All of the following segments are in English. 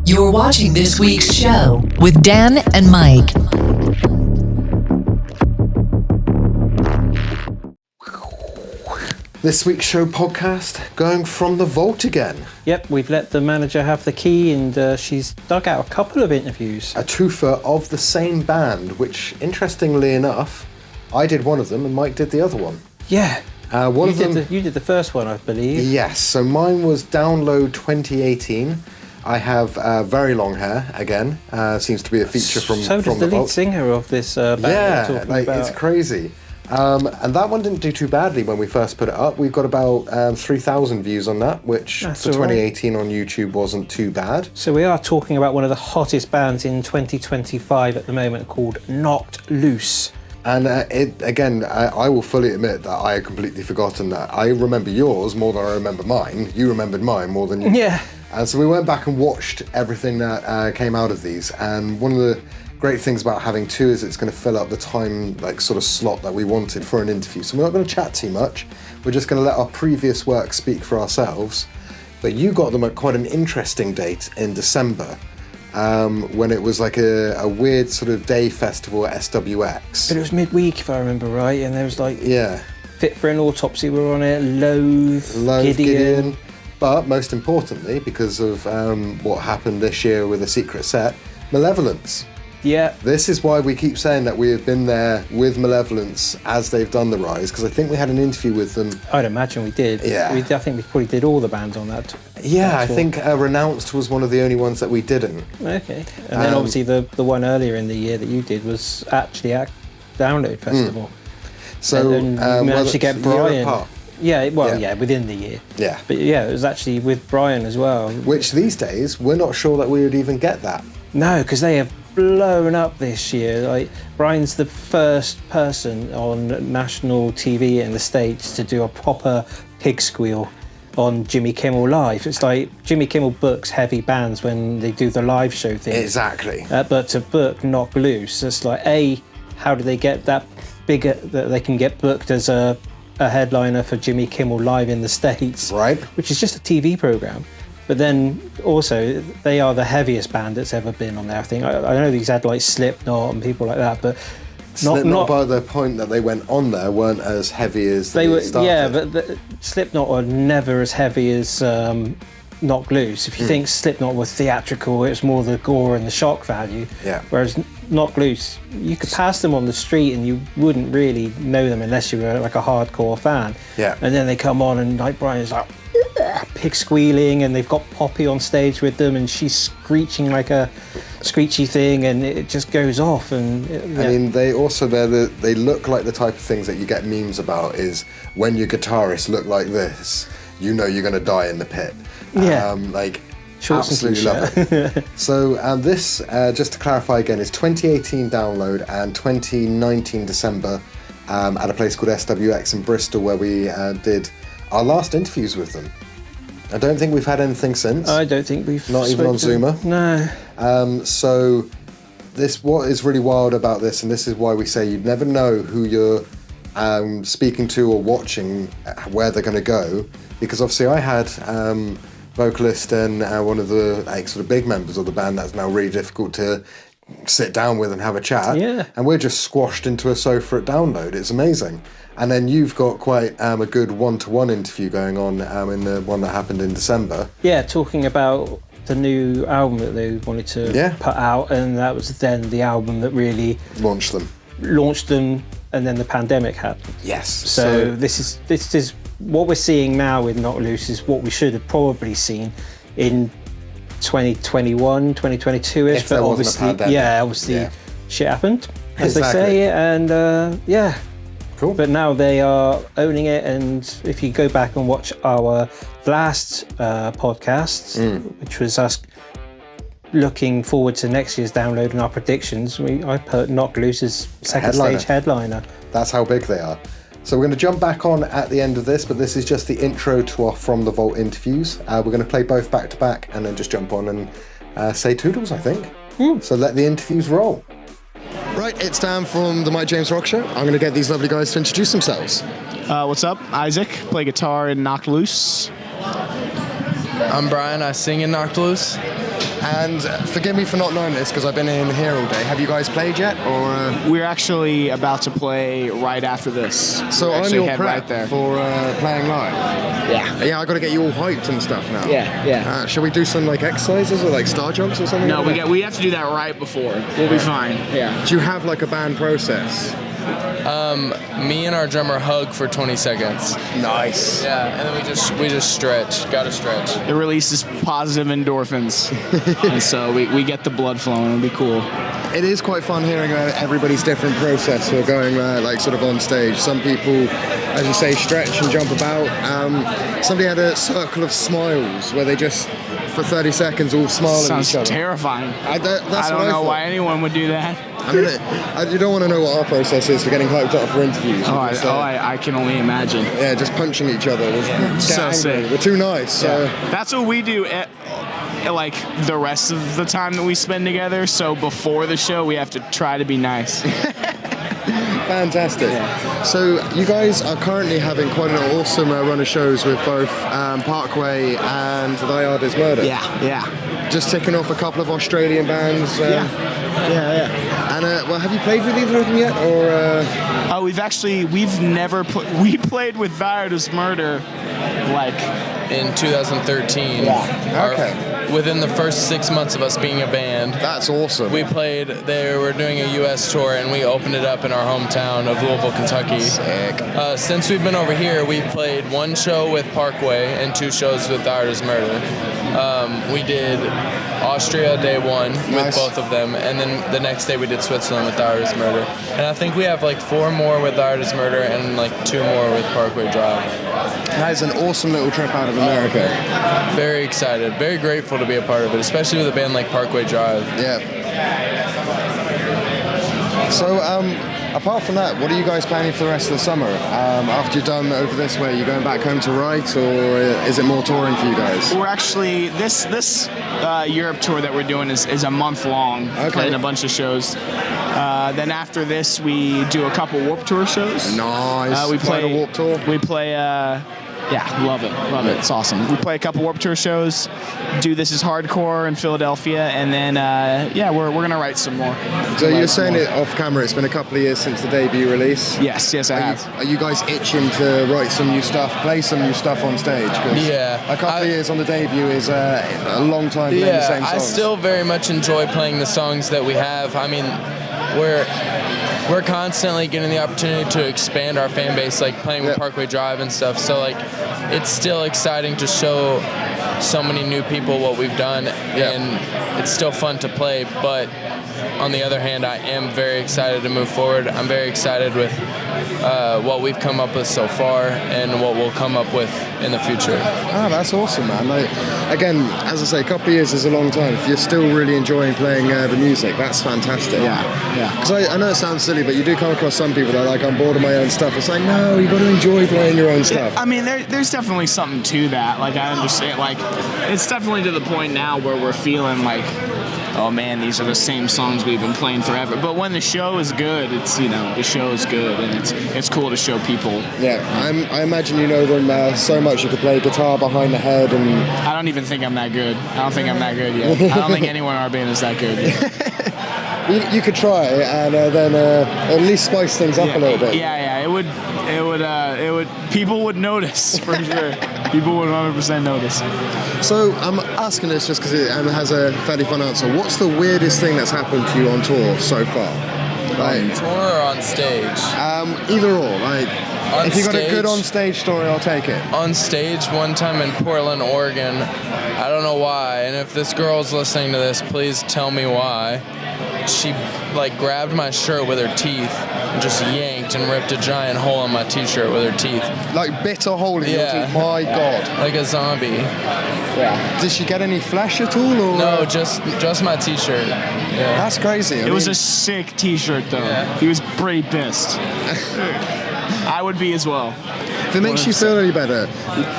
You're watching this week's show with Dan and Mike. This week's show podcast going from the vault again. Yep, we've let the manager have the key and she's dug out a couple of interviews. A twofer of the same band, which interestingly enough, I did one of them and Mike did the other one. Yeah. You did the first one, I believe. Yes, so mine was Download 2018. I have very long hair again. Seems to be a feature from the vault. So does the lead singer of this band. Yeah, it's crazy. And that one didn't do too badly when we first put it up. We've got about 3,000 views on that, which That's for 2018 on YouTube wasn't too bad. So we are talking about one of the hottest bands in 2025 at the moment called Knocked Loose. And I will fully admit that I had completely forgotten that. I remember yours more than I remember mine. You remembered mine more than you. Yeah. And so we went back and watched everything that came out of these. And one of the great things about having two is it's going to fill up the time, sort of slot that we wanted for an interview. So we're not going to chat too much. We're just going to let our previous work speak for ourselves. But you got them at quite an interesting date in December. When it was like a weird sort of day festival at SWX. But it was midweek, if I remember right, and there was Yeah. Fit for an Autopsy were on it, Loathe, Gideon. But most importantly, because of what happened this year with a secret set, Malevolence. Yeah. This is why we keep saying that we have been there with Malevolence as they've done the rise, because I think we had an interview with them. I'd imagine we did. Yeah. I think we probably did all the bands on that. Yeah, I think Renounced was one of the only ones that we didn't. Okay. And then obviously the one earlier in the year that you did was actually at Download Festival. So and you managed to get Brian. Yeah, within the year. Yeah. But yeah, it was actually with Brian as well. Which these days, we're not sure that we would even get that. No, because they have blown up this year. Brian's the first person on national TV in the States to do a proper pig squeal on Jimmy Kimmel Live. It's like Jimmy Kimmel books heavy bands when they do the live show thing. Exactly. But to book Knock Loose, it's like, how do they get that bigger, that they can get booked as a headliner for Jimmy Kimmel Live in the States? Right. Which is just a TV program. But then also, they are the heaviest band that's ever been on there, I think. I know these had Slipknot and people like that, but Slipknot by the point that they went on there weren't as heavy as they were. Started. Yeah, but Slipknot were never as heavy as Knock Loose. If you think Slipknot were theatrical, it was more the gore and the shock value. Yeah. Whereas Knock Loose, you could pass them on the street and you wouldn't really know them unless you were a hardcore fan. Yeah. And then they come on and Brian's like pig squealing, and they've got Poppy on stage with them, and she's screeching like a screechy thing, and it just goes off. And I mean, they look like the type of things that you get memes about. Is when your guitarists look like this, you know you're going to die in the pit. Yeah. Absolutely love it. So this, just to clarify again, is 2018 Download and 2019 December at a place called SWX in Bristol, where we did our last interviews with them. I don't think we've had anything since. I don't think we've not even on Zoomer. No. So what is really wild about this, and this is why we say you'd never know who you're speaking to or watching, where they're going to go, because obviously I had vocalist and one of the sort of big members of the band that's now really difficult to sit down with and have a chat. Yeah. And we're just squashed into a sofa at Download. It's amazing. And then you've got quite a good one-to-one interview going on in the one that happened in December. Yeah, talking about the new album that they wanted to put out, and that was then the album that really launched them, and then the pandemic happened. Yes. So this is what we're seeing now with Knock Loose is what we should have probably seen in 2021, 2022-ish. But obviously, shit happened, as they say, and Cool. But now they are owning it, and if you go back and watch our last podcast, which was us looking forward to next year's Download and our predictions, I put Knock Loose as second stage headliner. That's how big they are. So we're going to jump back on at the end of this, but this is just the intro to our From the Vault interviews. We're going to play both back to back and then just jump on and say toodles, I think. So let the interviews roll. Right, it's Dan from the Mike James Rock Show. I'm going to get these lovely guys to introduce themselves. What's up? Isaac, play guitar in Knocked Loose. I'm Brian, I sing in Knocked Loose. And forgive me for not knowing this because I've been in here all day. Have you guys played yet, or? We're actually about to play right after this. So I'm your prep right there. for playing live. Yeah. Yeah, I got to get you all hyped and stuff now. Yeah. Shall we do some like exercises or like star jumps or something? No, like we have to do that right before. We'll be fine. Yeah. Do you have like a band process? Me and our drummer hug for 20 seconds. Nice. Yeah, and then we just stretch. Gotta stretch. It releases positive endorphins, and so we get the blood flowing. It'll be cool. It is quite fun hearing everybody's different process for going like sort of on stage. Some people, as you say, stretch and jump about. Somebody had a circle of smiles where they just, for 30 seconds, all smile at each other. Sounds terrifying. I don't know why anyone would do that. I mean, you don't want to know what our process is for getting hyped up for interviews. I can only imagine. Yeah, just punching each other. So sick. We're too nice. So. That's what we do like the rest of the time that we spend together. So before the show, we have to try to be nice. Fantastic. Yeah. So you guys are currently having quite an awesome run of shows with both Parkway and Thy Art Is Murder. Yeah. Just ticking off a couple of Australian bands. Yeah. And well, have you played with either of them yet, or? We've never we played with Thy Art Is Murder, like in 2013. Yeah. Okay. Within the first 6 months of us being a band. That's awesome. We played, they were doing a US tour and we opened it up in our hometown of Louisville, Kentucky. Sick. Since we've been over here, we've played 1 show with Parkway and 2 shows with Thy Art Is Murder. We did Austria day 1 with both of them, and then the next day we did Switzerland with Thy Art Is Murder. And I think we have like 4 more with Thy Art Is Murder and like 2 more with Parkway Drive. That is an awesome little trip out of America. Very excited, very grateful to be a part of it, especially with a band like Parkway Drive. Yeah. So, apart from that, what are you guys planning for the rest of the summer? After you're done over this way, are you going back home to write, or is it more touring for you guys? We're actually, this Europe tour that we're doing is a month long, playing a bunch of shows. Then after this, we do a couple Warped Tour shows. Nice. We play a Warped Tour. We play. Love it. It's awesome. We play a couple Warped Tour shows. Do This Is Hardcore in Philadelphia, and then we're gonna write some more. So you're saying it off camera. It's been a couple of years since the debut release. Yes, I have. Are you guys itching to write some new stuff, play some new stuff on stage? Yeah. A couple of years on the debut is a long time playing the same songs. I still very much enjoy playing the songs that we have. I mean, we're constantly getting the opportunity to expand our fan base, like playing with Parkway Drive and stuff. So like, it's still exciting to show so many new people what we've done, and it's still fun to play. But on the other hand, I am very excited to move forward. I'm very excited with what we've come up with so far and what we'll come up with in the future. That's awesome, man. Like, again, as I say, a couple of years is a long time. If you're still really enjoying playing the music, that's fantastic. Yeah. Because I know it sounds silly, but you do come across some people that are like, I'm bored of my own stuff. It's like, no, you've got to enjoy playing your own stuff. I mean, there's definitely something to that. Like, I understand. Like, it's definitely to the point now where we're feeling like, oh man, these are the same songs we've been playing forever. But when the show is good, it's, the show is good, and it's cool to show people. Yeah, I imagine you know them so much you could play guitar behind the head and... I don't even think I'm that good. I don't think I'm that good yet. I don't think anyone in our band is that good yet. You could try and then at least spice things up a little bit. Yeah, it would. People would notice for sure. People would 100% notice. So I'm asking this just because it has a fairly fun answer. What's the weirdest thing that's happened to you on tour so far? On tour or on stage? Either or. Like, if you got a good on stage story, I'll take it. On stage, one time in Portland, Oregon, I don't know why, and if this girl's listening to this, please tell me why. She grabbed my shirt with her teeth and just yanked and ripped a giant hole in my t-shirt with her teeth. Like bit a hole in your teeth? My God. Like a zombie. Yeah. Did she get any flesh at all? Or? No, just my t-shirt. Yeah. That's crazy. It was a sick t-shirt though. Yeah. He was pretty pissed. I would be as well. If it makes you feel any better,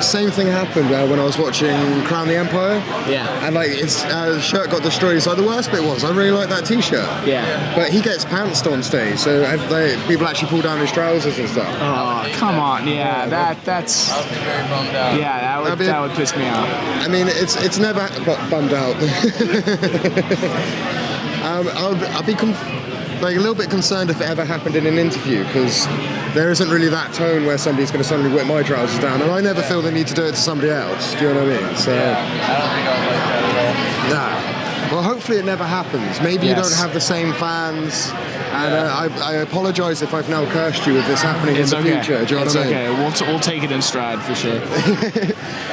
same thing happened when I was watching Crown the Empire. Yeah. And like his shirt got destroyed. It's like the worst bit was I really like that T-shirt. Yeah. But he gets pantsed on stage, so people actually pull down his trousers and stuff. Oh, come on. Yeah, that's. I'll be very bummed out. Yeah, that would piss me off. I mean, it's never bummed out. I'll be like a little bit concerned if it ever happened in an interview, because there isn't really that tone where somebody's going to suddenly whip my trousers down, and I never feel the need to do it to somebody else. Do you know what I mean? So, I don't think I would like that at all. nah. Well, hopefully it never happens. Maybe you don't have the same fans, and I apologise if I've now cursed you with this happening in the future. Do you know what I mean? Okay. We'll take it in stride for sure.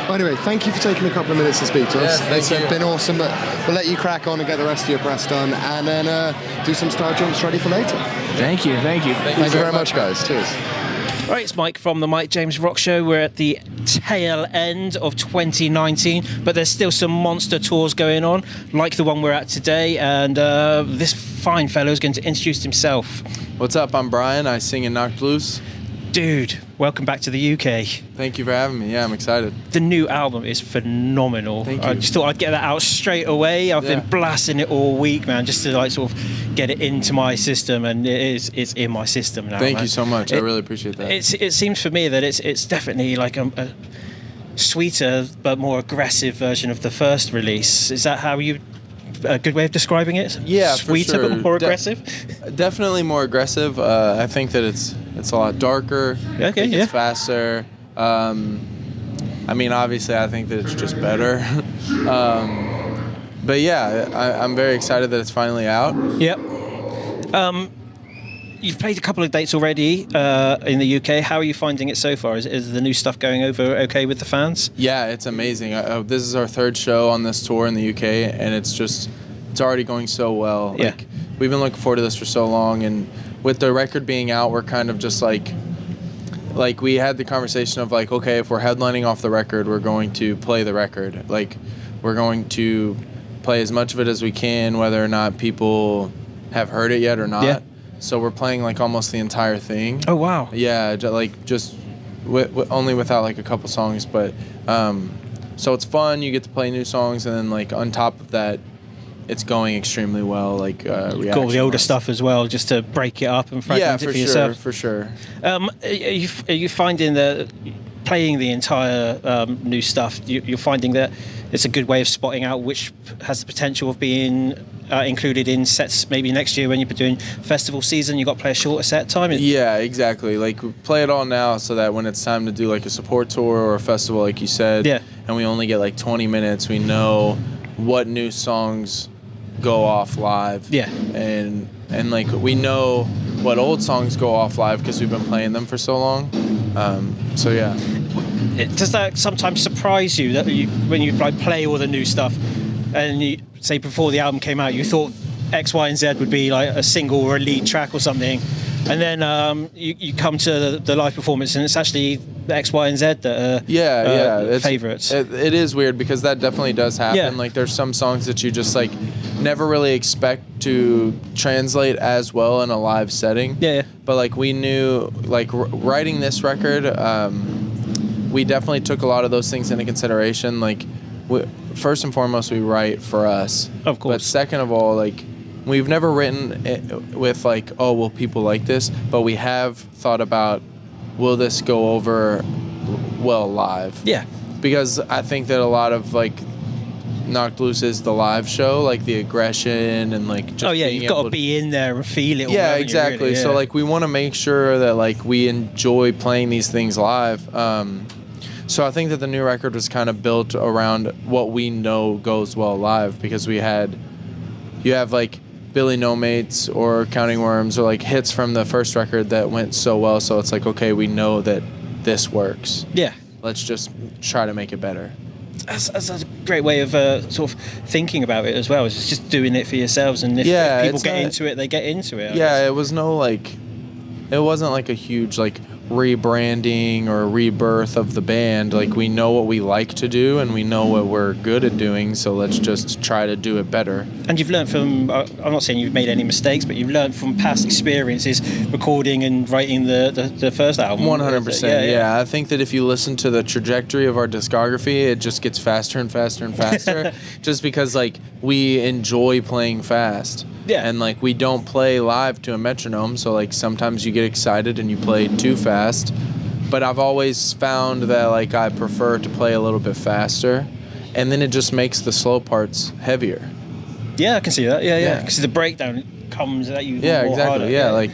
Well, anyway, thank you for taking a couple of minutes to speak to us. Yes, thank you. It's been awesome, but we'll let you crack on and get the rest of your press done, and then do some star jumps ready for later. Thank you. Thank you very much, guys. Cheers. Right, it's Mike from the Mike James Rock Show. We're at the tail end of 2019, but there's still some monster tours going on, like the one we're at today, and this fine fellow is going to introduce himself. What's up? I'm Brian. I sing in Knocked Loose. Dude, welcome back to the UK. Thank you for having me. Yeah, I'm excited. The new album is phenomenal. Thank you. I just thought I'd get that out straight away. I've Yeah. been blasting it all week, man, just to like sort of get it into my system, and it's in my system now. Thank man. you so much. I really appreciate that. It seems for me that it's definitely like a sweeter but more aggressive version of the first release. Is that how you? A good way of describing it? Yeah, for sweeter sure. but more aggressive. Definitely more aggressive. I think that it's a lot darker. Okay, I think yeah. It's faster. I mean, obviously, I think that it's just better. But yeah, I'm very excited that it's finally out. Yep. You've played a couple of dates already in the UK. How are you finding it so far? Is the new stuff going over okay with the fans? Yeah, it's amazing. This is our third show on this tour in the UK, and it's already going so well. Yeah. Like, we've been looking forward to this for so long, and with the record being out, we're kind of just like we had the conversation of like, okay, if we're headlining off the record, we're going to play the record. Like, we're going to play as much of it as we can, whether or not people have heard it yet or not. Yeah. So we're playing like almost the entire thing. Oh wow! Yeah, just only without like a couple songs, but so it's fun. You get to play new songs, and then like on top of that, it's going extremely well. Like Got all the older stuff as well, just to break it up and fragment it for yourself. For sure. Are you finding that playing the entire new stuff, you're finding that it's a good way of spotting out which has the potential of being included in sets maybe next year when you're doing festival season? You've got to play a shorter set time? Yeah, exactly. Like, we play it all now so that when it's time to do like a support tour or a festival, like you said, and we only get like 20 minutes, we know what new songs go off live. Yeah. And like, we know what old songs go off live because we've been playing them for so long. So yeah. Does that sometimes surprise you that when you like play all the new stuff, and you say before the album came out, you thought X, Y, and Z would be like a single or a lead track or something, and then you come to the live performance and it's actually X, Y, and Z that are favourites? It is weird because that definitely does happen. Yeah. Like, there's some songs that you just like never really expect to translate as well in a live setting. Yeah. But like, we knew, like, writing this record, we definitely took a lot of those things into consideration. Like, first and foremost, we write for us. Of course. But second of all, like, we've never written it with like, oh, will people like this? But we have thought about, will this go over well live? Yeah. Because I think that a lot of like Knocked Loose is the live show, like the aggression and like just being you've got able to be in there and feel it. Yeah, exactly. So like, we want to make sure that like we enjoy playing these things live. So I think that the new record was kind of built around what we know goes well live, because you have like Billy No Mates or Counting Worms or like hits from the first record that went so well. So it's like, okay, we know that this works. Yeah. Let's just try to make it better. That's a great way of sort of thinking about it as well. It's just doing it for yourselves, and if people get into it, they get into it. It wasn't like a huge like rebranding or rebirth of the band. Like, we know what we like to do and we know what we're good at doing, so let's just try to do it better. And you've learned from, I'm not saying you've made any mistakes, but you've learned from past experiences recording and writing the first album. 100%. Yeah, I think that if you listen to the trajectory of our discography, it just gets faster and faster and faster. Just because like we enjoy playing fast. Yeah. And like we don't play live to a metronome, so like sometimes you get excited and you play too fast. But I've always found that like I prefer to play a little bit faster, and then it just makes the slow parts heavier. Yeah, I can see that. Yeah. Because the breakdown comes at you. Yeah, more exactly. harder. Yeah, like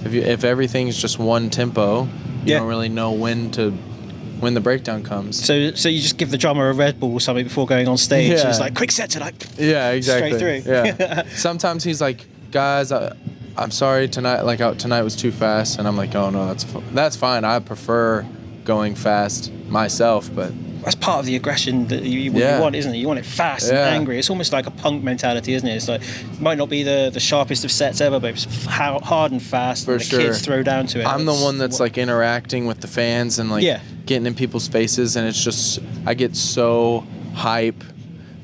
if everything's just one tempo, you don't really know when the breakdown comes. So you just give the drummer a Red Bull or something before going on stage. Yeah. It's like quick set tonight. Yeah, exactly. Straight through. Yeah. Sometimes he's like, guys, I'm sorry tonight. Like tonight was too fast, and I'm like, oh no, that's fine. I prefer going fast myself, but. That's part of the aggression that you want, isn't it? You want it fast and angry. It's almost like a punk mentality, isn't it? It's like, it might not be the sharpest of sets ever, but it's hard and fast. For and the sure. kids throw down to it. I'm the one that's like interacting with the fans and like getting in people's faces, and it's just, I get so hype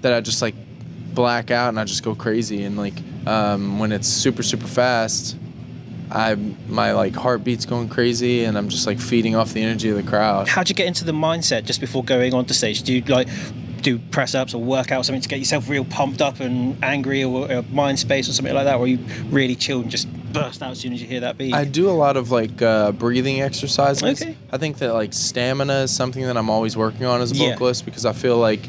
that I just like black out and I just go crazy. And like when it's super, super fast, my like heartbeat's going crazy, and I'm just like feeding off the energy of the crowd. How'd you get into the mindset just before going onto stage? Do you like do press ups or work out something to get yourself real pumped up and angry, or mind space or something like that, or you really chill and just burst out as soon as you hear that beat? I do a lot of like breathing exercises. Okay. I think that like stamina is something that I'm always working on as a vocalist, because I feel like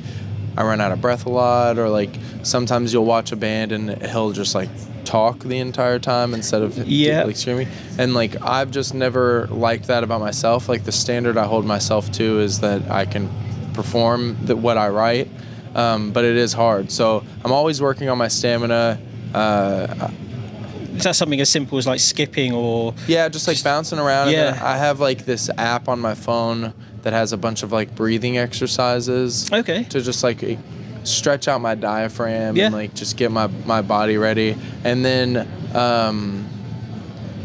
I run out of breath a lot, or like sometimes you'll watch a band and he'll just like talk the entire time instead of like screaming, and like I've just never liked that about myself. Like the standard I hold myself to is that I can perform what I write, but it is hard, so I'm always working on my stamina. Is that something as simple as like skipping or just like bouncing around? Yeah. And I have like this app on my phone that has a bunch of like breathing exercises to just like stretch out my diaphragm and like just get my body ready. And then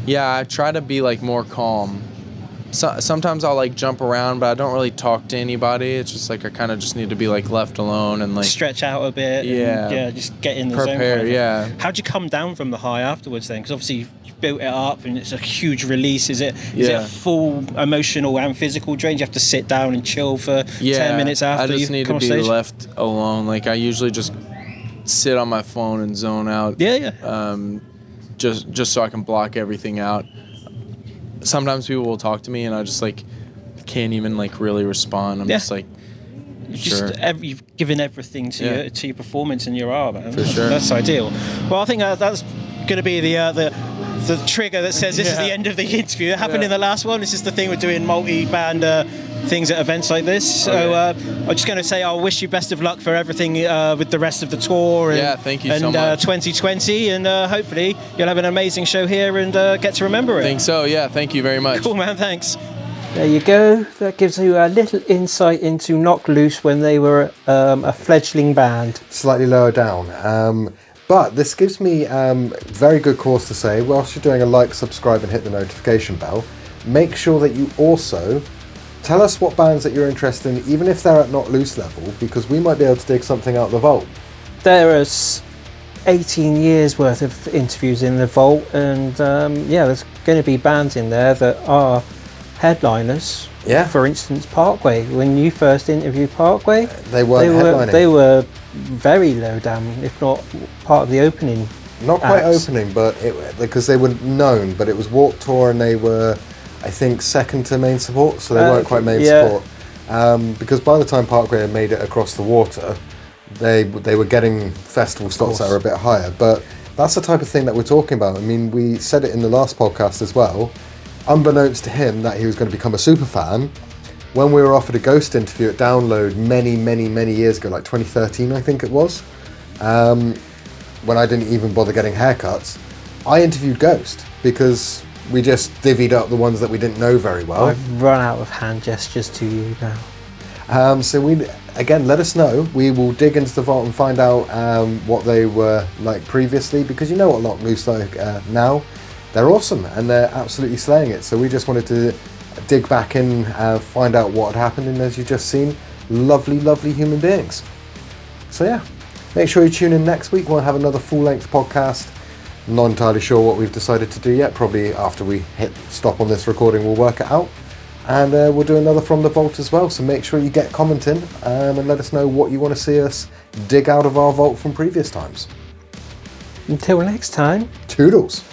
I try to be like more calm. Sometimes I'll like jump around, but I don't really talk to anybody. It's just like I kind of just need to be like left alone and like stretch out a bit. And, just get in the zone. Prepare. How'd you come down from the high afterwards then? Because obviously you've built it up and it's a huge release. Is it a full emotional and physical drain? Do you have to sit down and chill for 10 minutes after you come on stage? I just need to be left alone. Like I usually just sit on my phone and zone out. Just so I can block everything out. Sometimes people will talk to me and I just like can't even like really respond. I'm just like, you've given everything to your performance and your art, man. For sure. That's ideal. Well, I think that's going to be the trigger that says this is the end of the interview. It happened in the last one. This is the thing, we're doing multi-band things at events like this. So I'm just going to say I'll wish you best of luck for everything with the rest of the tour. And, thank you so much. 2020, and hopefully you'll have an amazing show here and get to remember it. I think so, thank you very much. Cool, man, thanks. There you go. That gives you a little insight into Knocked Loose when they were a fledgling band. Slightly lower down. But this gives me very good cause to say, whilst you're doing a like, subscribe and hit the notification bell, make sure that you also tell us what bands that you're interested in, even if they're at Knocked Loose level, because we might be able to dig something out of the vault. There is 18 years worth of interviews in the vault, and there's going to be bands in there that are headliners. For instance, Parkway. When you first interviewed Parkway, they headlining. They were very low down, if not part of the opening. Not quite opening, but because they were known, but it was Warped Tour and they were, I think, second to main support, so they weren't quite main support. Because by the time Parkway had made it across the water, they were getting festival slots that are a bit higher. But that's the type of thing that we're talking about. I mean, we said it in the last podcast as well. Unbeknownst to him that he was going to become a super fan, when we were offered a Ghost interview at Download many, many, many years ago, like 2013 I think it was, when I didn't even bother getting haircuts, I interviewed Ghost because we just divvied up the ones that we didn't know very well. I've run out of hand gestures to you now. So let us know. We will dig into the vault and find out what they were like previously, because you know what Knocked Loose like now. They're awesome and they're absolutely slaying it. So we just wanted to dig back in, find out what had happened, and as you've just seen, lovely, lovely human beings. So Make sure you tune in next week. We'll have another full-length podcast. Not entirely sure what we've decided to do yet. Probably after we hit stop on this recording, we'll work it out. And we'll do another From the Vault as well. So make sure you get commenting and let us know what you want to see us dig out of our vault from previous times. Until next time. Toodles.